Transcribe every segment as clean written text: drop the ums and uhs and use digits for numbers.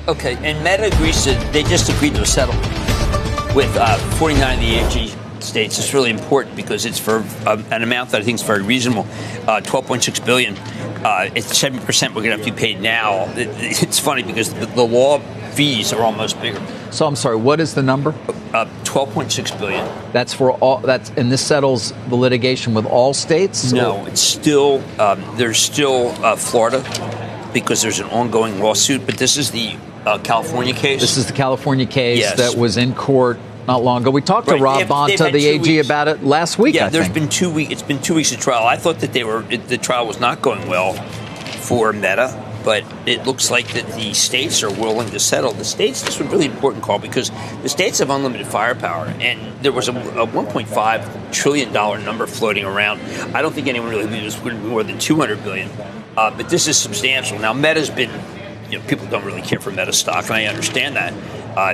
Okay, and Meta agrees they just agreed to a settlement with 49 of the AG states. It's really important because it's for an amount that I think is very reasonable, $12.6 billion. It's 7% we're going to have to be paid now. It's funny because the law fees are almost bigger. So I'm sorry, what is the number? $12.6 billion. That's for all. And this settles the litigation with all states? No, it's still there's still Florida because there's an ongoing lawsuit. But this is the California case. This is the California case Yes. that was in court not long ago. We talked to Rob Bonta, the AG, about it last week. Yeah, I think. been 2 weeks. It's been 2 weeks of trial. I thought that the trial was not going well for Meta, but it looks like that the states are willing to settle. The states, this was a really important call because the states have unlimited firepower, and there was a $1.5 trillion number floating around. I don't think anyone really knew it was going to be more than $200 billion, but this is substantial. Now, Meta's been, people don't really care for Meta stock, and I understand that.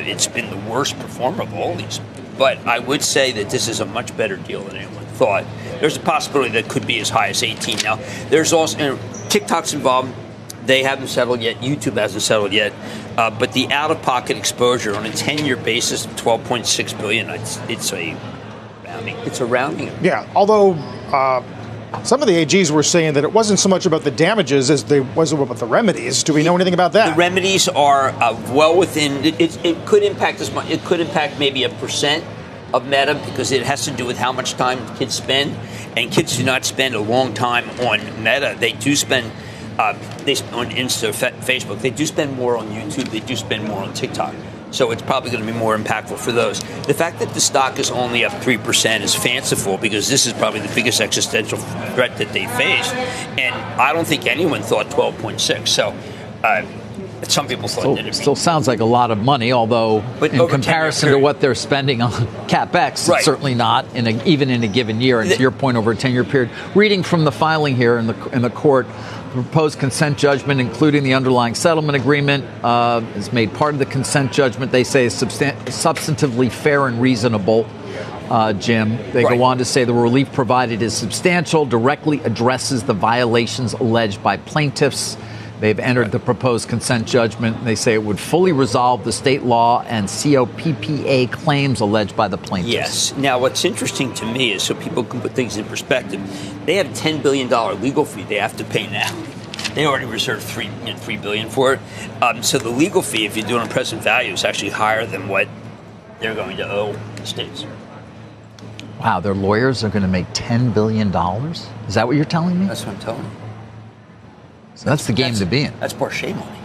It's been the worst performer of all these. But I would say that this is a much better deal than anyone thought. There's a possibility that could be as high as 18. Now, there's also TikTok's involved. They haven't settled yet. YouTube hasn't settled yet. But the out-of-pocket exposure on a 10-year basis of $12.6 billion, it's a rounding. Yeah, although some of the AGs were saying that it wasn't so much about the damages as it was about the remedies. Do we know anything about that? The remedies are well within. It could impact as much. It could impact maybe 1% of Meta because it has to do with how much time kids spend, and kids do not spend a long time on Meta. They do spend. On Insta, Facebook, they do spend more on YouTube. They do spend more on TikTok. So it's probably going to be more impactful for those. The fact that the stock is only up 3% is fanciful because this is probably the biggest existential threat that they face. And I don't think anyone thought 12.6. So some people thought that it still sounds like a lot of money, although in comparison to what they're spending on CapEx, it's certainly not, even in a given year. And to your point, over a 10-year period. Reading from the filing here in the court, the proposed consent judgment, including the underlying settlement agreement, is made part of the consent judgment. They say is substantively fair and reasonable, Jim. They go on to say the relief provided is substantial, directly addresses the violations alleged by plaintiffs. They've entered the proposed consent judgment. They say it would fully resolve the state law and COPPA claims alleged by the plaintiffs. Yes. Now, what's interesting to me is so people can put things in perspective. They have a $10 billion legal fee they have to pay now. They already reserved $3 billion for it. So the legal fee, if you do it on present value, is actually higher than what they're going to owe the states. Wow, their lawyers are going to make $10 billion? Is that what you're telling me? That's what I'm telling you. So that's the game to be in. That's Porsche money.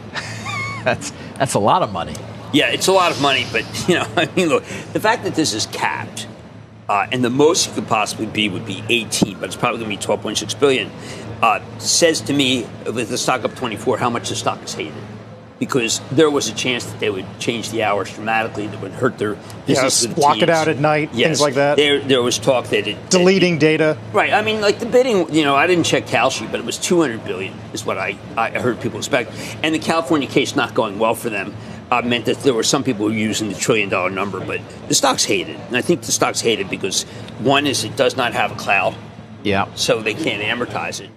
That's a lot of money. Yeah, it's a lot of money, but look, the fact that this is capped, and the most it could possibly be would be 18, but it's probably going to be 12.6 billion. Says to me, with the stock up 24, how much the stock is hated. Because there was a chance that they would change the hours dramatically that would hurt their business. Yes, block it out at night, things like that. There was talk that deleting data. Right. I mean, like the bidding, I didn't check Kalshi, but it was $200 billion is what I heard people expect. And the California case not going well for them meant that there were some people who were using the $1 trillion number. But the stock's hated. And I think the stock's hated because, one is it does not have a cloud. Yeah. So they can't amortize it.